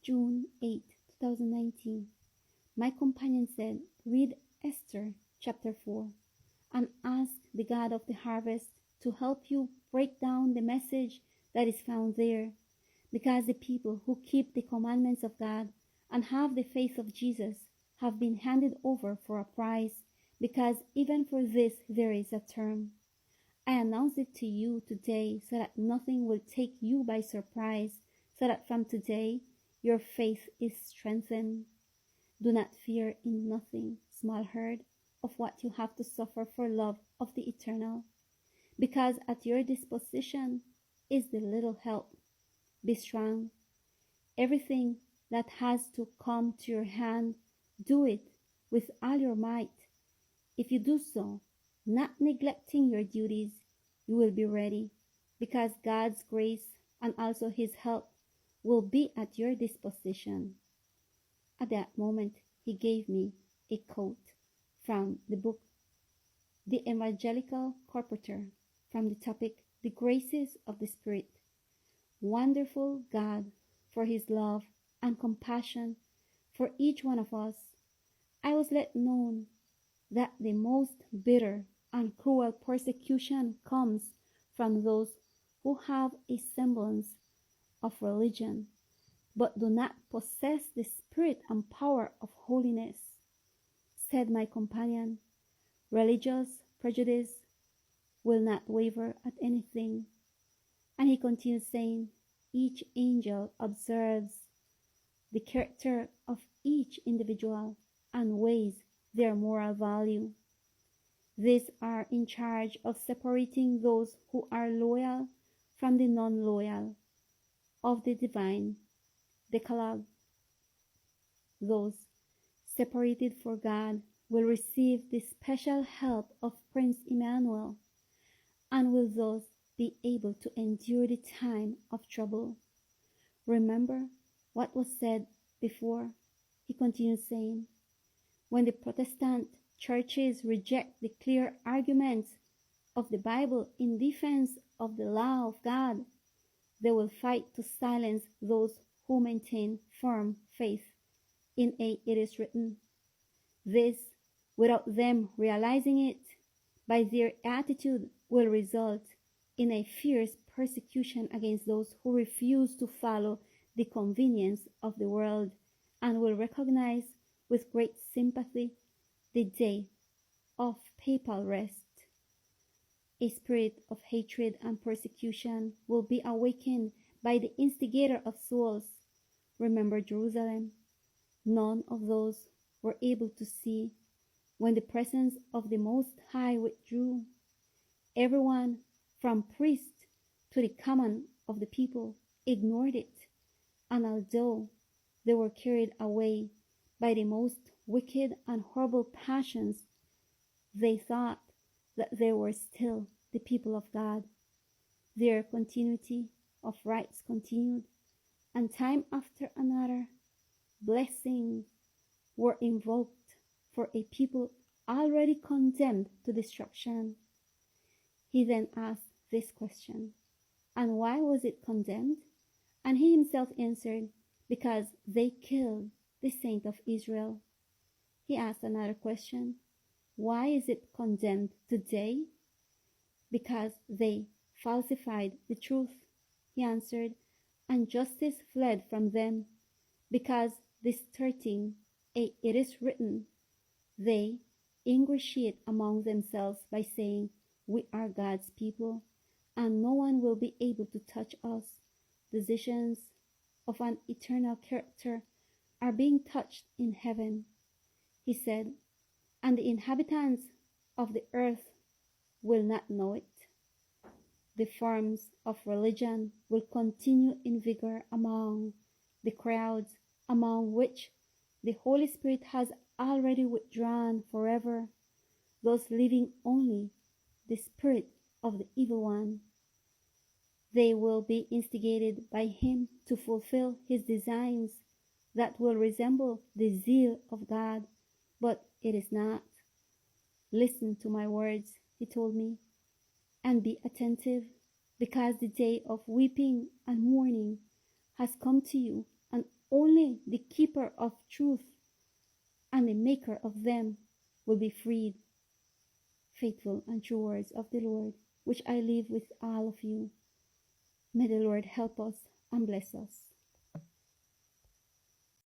June 8, 2019. My companion said, read Esther chapter 4 and ask the God of the harvest to help you break down the message that is found there, because the people who keep the commandments of God and have the faith of Jesus have been handed over for a price, because even for this there is a term. I announce it to you today so that nothing will take you by surprise, so that from today your faith is strengthened. Do not fear in nothing, small herd, of what you have to suffer for love of the eternal, because at your disposition is the little help. Be strong. Everything that has to come to your hand, do it with all your might. If you do so, not neglecting your duties, you will be ready, because God's grace and also His help will be at your disposition. At that moment, he gave me a quote from the book The Evangelical Carpenter, from the topic The Graces of the Spirit. Wonderful God, for His love and compassion for each one of us, I was let known that the most bitter and cruel persecution comes from those who have a semblance of religion, but do not possess the spirit and power of holiness. Said my companion, religious prejudice will not waver at anything. And he continued saying, each angel observes the character of each individual and weighs their moral value. These are in charge of separating those who are loyal from the non-loyal of the divine Decalogue. Those separated for God will receive the special help of Prince Emmanuel, and will thus be able to endure the time of trouble. Remember what was said before. He continued saying, when the Protestant churches reject the clear arguments of the Bible in defense of the law of God, they will fight to silence those who maintain firm faith in a "it is written." This, without them realizing it, by their attitude will result in a fierce persecution against those who refuse to follow the convenience of the world, and will recognize with great sympathy the day of papal rest. A spirit of hatred and persecution will be awakened by the instigator of souls. Remember Jerusalem. None of those were able to see when the presence of the Most High withdrew. Everyone, from priest to the common of the people, ignored it, and although they were carried away by the most wicked and horrible passions, they thought that they were still the people of God. Their continuity of rights continued, and time after another, blessings were invoked for a people already condemned to destruction. He then asked this question, and why was it condemned? And he himself answered, because they killed the saint of Israel. He asked another question, why is it condemned today? Because they falsified the truth. He answered, and justice fled from them, because distorting "it is written," they ingratiate among themselves by saying, we are God's people, and no one will be able to touch us. Decisions of an eternal character are being touched in heaven. He said, and the inhabitants of the earth will not know it. The forms of religion will continue in vigor among the crowds, among which the Holy Spirit has already withdrawn forever, thus leaving only the spirit of the evil one. They will be instigated by him to fulfill his designs that will resemble the zeal of God, but it is not. Listen to my words, he told me, and be attentive, because the day of weeping and mourning has come to you, and only the keeper of truth and the maker of them will be freed. Faithful and true words of the Lord, which I leave with all of you. May the Lord help us and bless us.